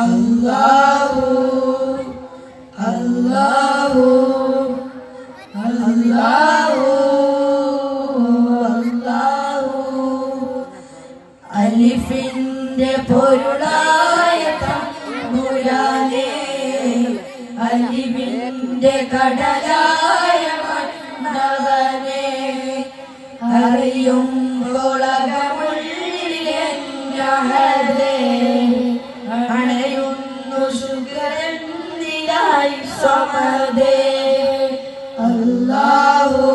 അല്ലാഹു അല്ലാഹു അല്ലാഹു അല്ലാഹു അലിഫിന്റെ പൊരുളായ തമ്പുരാനേ അലിഫിന്റെ കടലായ മന്നവനേ അറിയുമ്പോളകമുള്ളിലെന്നഹദേ അണയുന്നു ശുക്രന്തിനായി സമദേ അല്ലാഹു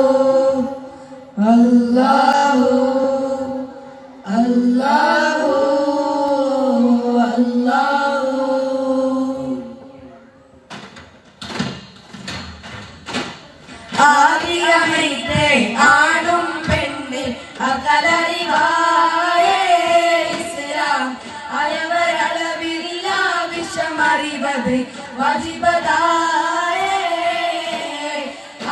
അല്ലാഹു അല്ലാഹു അല്ലാഹു ആദിയമൈത്തെ ആണും പെണ്ണിൽ അകലറിവായേ ഇസ്ലാം അയവരളവില്ല വിഷമറിവത് വജിബദായേ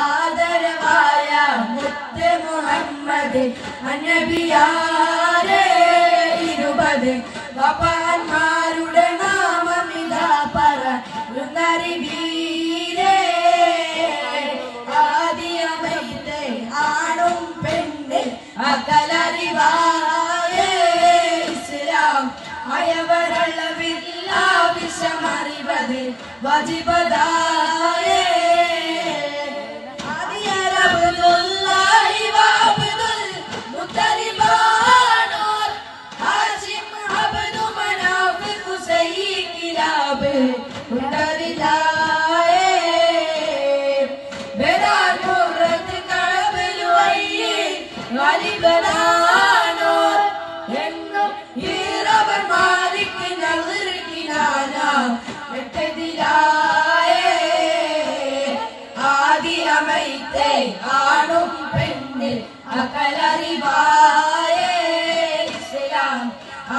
ആദരവായ മുത്ത് മുഹമ്മദ് അന്നബിയാരേ 20 വപാന്മാരുടെ നാമമിതാ പറയുന്നറിവീരേ ആദിയമൈത്തെ ആണും പെണ്ണിൽ അകലറിവായേ ഇസ്ലാം അയവരളവില്ല വിഷമറിവത് വജിബദായേ ആദിയമൈത്തെ ആണും പെണ്ണിൽ അകലറിവായേ ഇസ്ലാം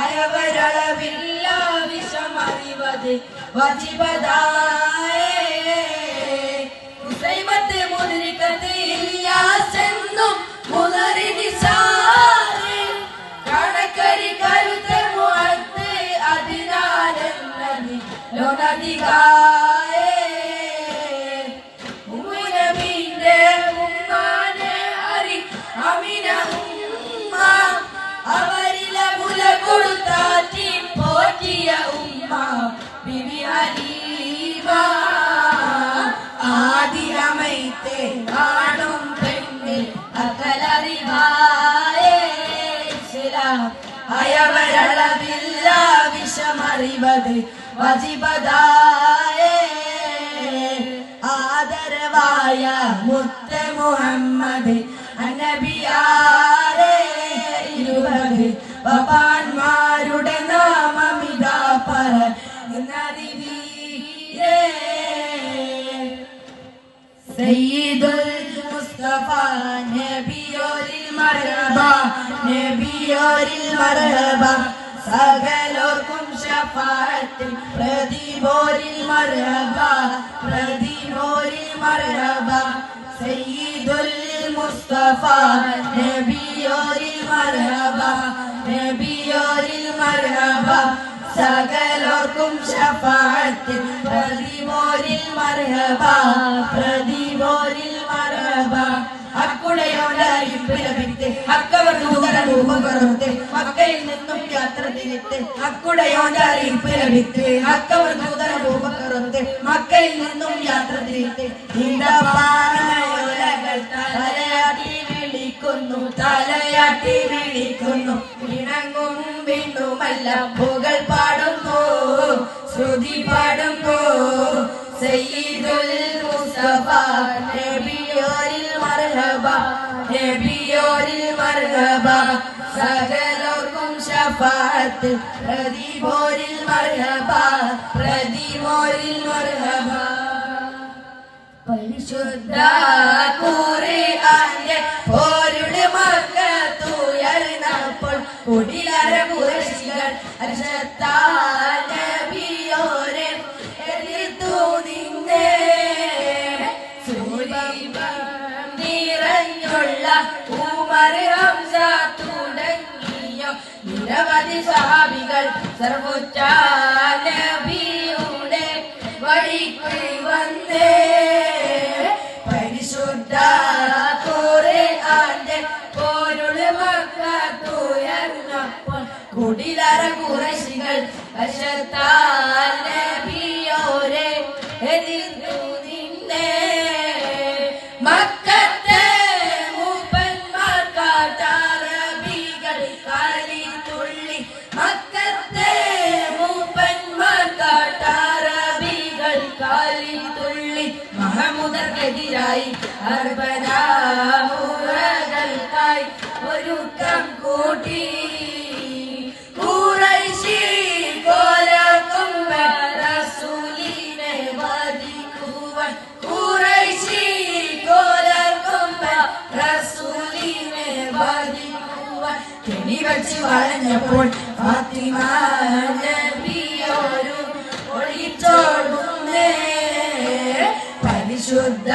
അയവരളവില്ല വിഷമറിവത് വജിബദായേ ഉസൈമത്ത് മുദ്രികത്ത് ഇല്യാസ് എന്നും മുദരി നിസാരി കണക്കരി കരുത്തർ മുഅത്ത് അതിനാലെന്നതി ലോനദികായേ ഉമ്മുനബിന്റെ ഉമ്മാനെ അരി അമിന ഉമ്മ അവരിലെ മുല കൊടുത്താറ്റി പോറ്റിയ ഉമ്മ ബിബി ഹലീമ ആദിയമൈത്തെ ആണും പെണ്ണിൽ അകലറിവായേ ഇസ്ലാം അയവരളവില്ല വിഷമറിവത് വജിബദായേ ആദരവായ മുത്ത് മുഹമ്മദ് അന്നബിയാരേ 20 വപാന്മാരുടെ നാമമിതാ പറയുന്നറിവീരേ സയ്യിദുൽ മുസ്തഫ നബിയോരിൽ മർഹബ നബിയോരിൽ മർഹബ സകലോർക്കും ശഫാഅത്ത് പ്രതിപോരിൽ മർഹബ പ്രതിപോരിൽ മർഹബ സയ്യിദുൽ മുസ്തഫ നബിയോരിൽ മർഹബ നബിയോരിൽ മർഹബ സകലോർക്കും ശഫാഅത്ത് പ്രതിപോരിൽ മർഹബ പ്രതിപോരിൽ മർഹബ അക്കുടയോടായിരിപ്പ് ലഭിത്ത് അക്കവർ നൂതന രൂപകറുത്ത് മക്കയിൽ നിന്നും യാത്ര തിരിത്ത് അക്കുടയോടായിരിപ്പ് ലഭിത്ത് അക്കവർ നൂതന രൂപകറുത്ത് മക്കയിൽ നിന്നും യാത്ര തിരിത്ത് തലയാട്ടി വിളിക്കുന്നു തലയാട്ടി വിളിക്കുന്നു ഇണങ്ങും വീണ്ടുമല്ല പുകൾ പാടുന്നു ശ്രുതി പാടുന്നു സയ്യിദുൽ മുസ്തഫ നബിയോരിൽ മർഹബ നബിയോരിൽ മർഹബ സകലോർക്കും ശഫാഅത്ത് പ്രതിപോരിൽ മർഹബ പ്രതിപോരിൽ മർഹബ പരിശുദ്ധ ഖുർആന്റെ പോരുടെ മക്കത്തുയർന്നപ്പോൾ കുടിലര ഖുറൈശികൾ അർശത്താൽ നബിയോരെ എതിർത്തു നിന്നേ നിറഞ്ഞുള്ള ഉമർ ഹംസ തുടങ്ങിയ നിരവധി സഹാബികൾ സർവോച്ച ഹർഷത്താൽ നബിയോരെ എതിർത്തു നിന്നെ മക്കത്തെ മൂപ്പന്മാർ കാട്ടറബികൾ കാലിൽ തുള്ളി മക്കത്തെ മൂപ്പന്മാർ കാട്ടറബികൾ കാലിൽ തുള്ളി മഹമൂദർക്കെതിരായി അർബനാമുറകൾക്കായി ഒരുക്കം കൂട്ടി ഖുറൈശി കോലക്കൊമ്പ റസൂലിനെ വധിക്കുവാൻ ഖുറൈശി കോലക്കൊമ്പ റസൂലിനെ വധിക്കുവാൻ കെണി വച്ച് വളഞ്ഞപ്പോൾ ഫാത്തിമ നബിയോരു ഒളിച്ചോടുന്നേ പരിശുദ്ധ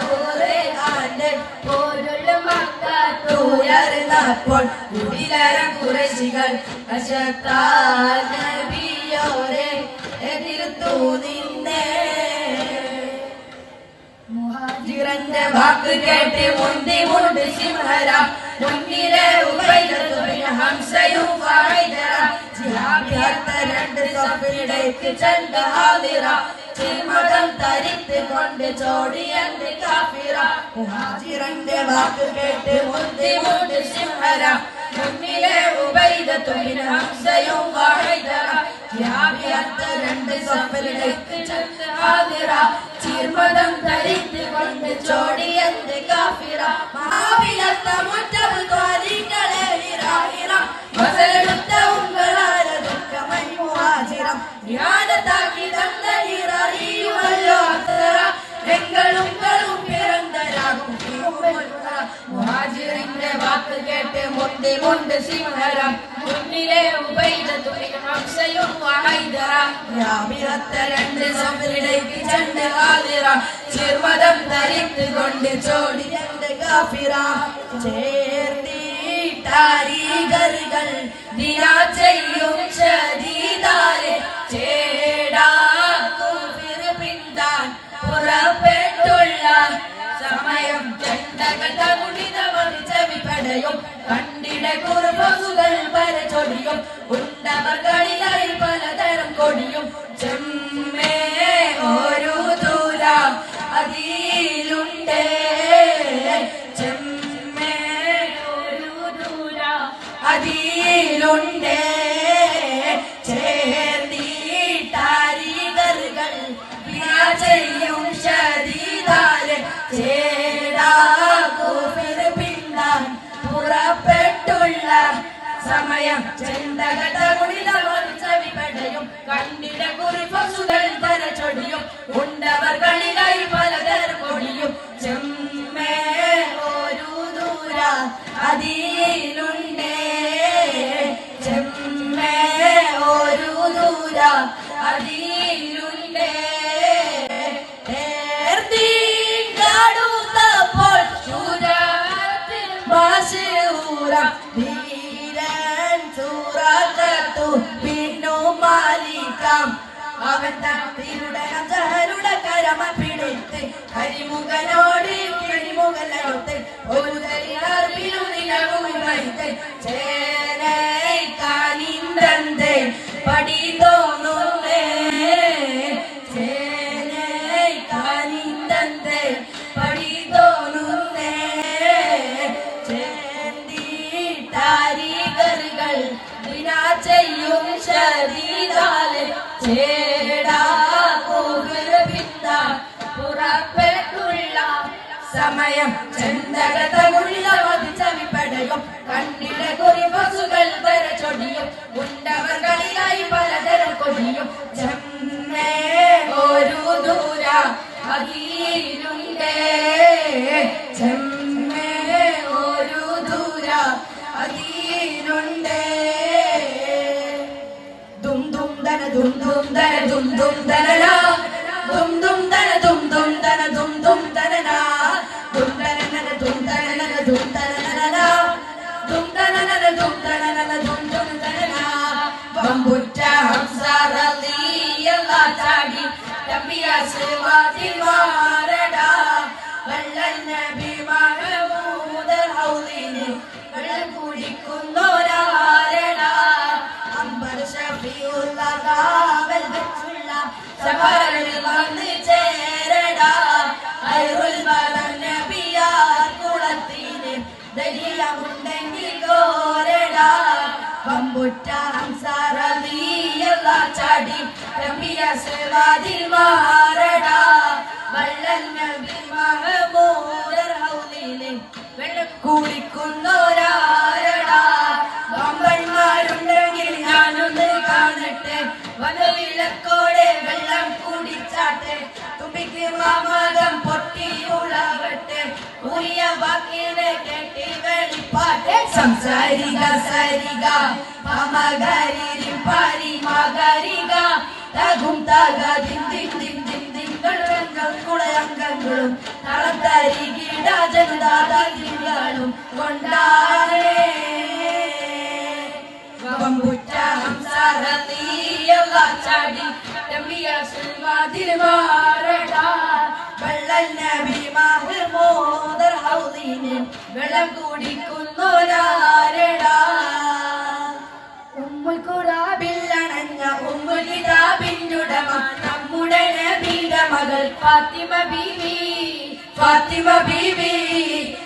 ഖുർആന്റെ പോലുള്ള മക്കത്തുയർന്നപ്പോൾ കുടിലര ഖുറൈശികൾ ഹർഷത്താൽ നബിയോരെ എതിർത്തു നിന്നെ മുഹാജിറന്റെ വാക്ക് കേട്ട് മുന്തി സിംഹരാം മുന്നിലെ ഉബൈദത്തുബിൻ ഹംസയും ഫൈദറ ജിഹാബിയത്ത രണ്ട് സഫിലേക്ക് ചണ്ട ഹാദിറ ചിർമതം തരിത്ത് കൊണ്ട് ചോടിയന്റെ കാഫിറ മുഹാജിറന്റെ വാക്ക് കേട്ട് മുന്തി സിംഹരാം മുന്നിലെ ഉബൈദത്തുബിൻ ഹംസയും ഫൈദറ ജിഹാബിയത്ത രണ്ട് സഫിലേക്ക് ചണ്ട ഹാദിറ ചിർമതം തരിത്ത് കൊണ്ട് ചോടിയന്റെ കാഫിറ മഹാബിലത്ത മുറ്റബ് ത്വാരികളെ ഹിറാഹിറ മസലെടുത്ത ഉങ്ങളാര ദുഃഖമൈ മുഹാജിറം ജ്ഞാനത്താക്കി തന്നലിറിയുമല്ലോ അത്തറ എങ്ങളും പിറന്തരാകും മുഹാജിറിന്റെ വാക്ക് കേട്ട് മുന്തി സിംഹരം മുന്നിലെ ഉബൈദത്തുബിൻ ഹംസയും ഫൈദറ യാബിറത്ത രണ്ട് സഫറിലേക്ക് ചണ്ട് ഹാദിറ ചിർമതം തരിത്ത് കൊണ്ട് ചോടിയന്റെ കാഫിറ ചേർത്തിട്ടാരികൾ ദിനാ ചെയ്യും ശദീദാലെ ചേടാക്കും പിന്താൻ പുറപ്പെട്ടുള്ള സമയം ചെണ്ടകൾ തകുടിതവർ ചെവിപ്പടയും കണ്ടിട കുറുപസുകൾ പരചൊടിയും ഉണ്ടവകളിലായി പലതരം കൊടിയും ചെമ്മേ ഒരു ദൂര അതിലുണ്ടേ ചെമ്മേ ഒരു ദൂര അതിലുണ്ടേ ചേർത്തിട്ടാരികൾ ചെയ്യും ശദീദാലെ ചേടാകുപിന്താൻ പുറപ്പെട്ടുള്ള സമയം ചെണ്ടകട കുടിലവർ ചെവിപ്പടയും കണ്ടിട കുറിപ്പസുകൾ തരച്ചൊടിയും ഉണ്ടവർകളിലായി പലതരം കൊടിയും ചെമ്മേ ഒരു ദൂര അതിലുണ്ടേ ചെമ്മേ ഒരു ദൂര അതിലുണ്ടേ അവൻ തട്ടിയുടെ അജഹരുടെ കരമ പിടിത്ത് കരിമുഖനോട് കിളിമുഖലോട്ട് ഒരു തരിയാർപ്പിലും നിലവും വൈത്ത് ചേനൈക്കാനിന്ദ്രന്റെ പടി തോന്നുന്നേ ചേനൈക്കാനിന്ദ്രന്റെ പടി തോന്നുന്നേ ചേന്തിട്ടാരികൾ ദിനാ ചെയ്യും ശരീരാലെ പുറപ്പെട്ടുള്ള സമയം ചെന്തകതകുള്ള ചെവിപ്പടയും കണ്ണിലെ കുറിപസുകൾ തരച്ചൊടിയും ഉണ്ടവർകളിലായി പലതരം കൊടിയും ചെമ്മേ ഒരു ദൂര അതിലുണ്ടേ ചെമ്മേ ഒരു ദൂര അതിലുണ്ടേ ദും ദും ദന ദും ദും ദന ദും ദും ദനന ദും ദും ദന ദും ദും ദന ദും ദും ദനന ദും ദനന ദും ദനന ദും ദനന ദും ദനന ദും ദനന ദും ദും ദനന ബംബുറ്റ ഹംസ റളിയല്ലാഹു ചാടി തമ്പിയ സവാതിൽ മാറടാ വല്ലൽ നബി മഹമൂദ് ഹൗദിനി വെള്ളം കുടിക്കുന്നോരാരടാ അംബർ ഷഫീഉല്ലാഹ് ചാടി രമ്യ സവാദിൽ മാറടാ വള്ളൽ നബി മഹമൂദ് ഹൗലിലെ വെള്ളം കുടിക്കുന്നോരാരടാ വമ്പന്മാരുണ്ടെങ്കിൽ ഞാനൊന്ന് കാണട്ടെ വനവിളക്കോടെ വെള്ളം കുടിച്ചാട്ടെ തുമ്പിക്ക് മാമകം പൊട്ടിയുളവട്ടെ ഊരിയ വാക്കിനെ കേട്ടി വെളിപ്പാട്ടെ സംസാരിക സരിക പമകരിലും പാരി മകരിക തകും തക ദിം ദിം ദിം ദിം ദിങ്ങളും കുളയങ്കങ്ങളും തളം തരികിട ജനതാതികളും കൊണ്ടാടേ വമ്പുറ്റ ഹംസറീയല്ല ചാടി രമ്യ സവാദിൽ മാറടാ വള്ളൽ നബി മഹമൂദ് ഹൗലിനെ വെള്ളം കുടിക്കുന്നോരാരടാ ഉമ്മുൽ ഖുറാബില്ലണഞ്ഞ ഉമ്മുൽ കിതാബിന്നുടമ നമ്മുടെ നബിയുടെ മകൾ ഫാത്തിമ ബീവി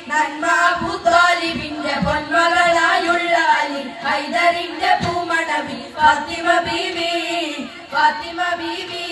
നന്മ അബൂ താലിബിന്റെ പൊന്മകളായുള്ള അലി ഹൈദറിന്റെ പൂമണവി ഫാത്തിമ ബീവി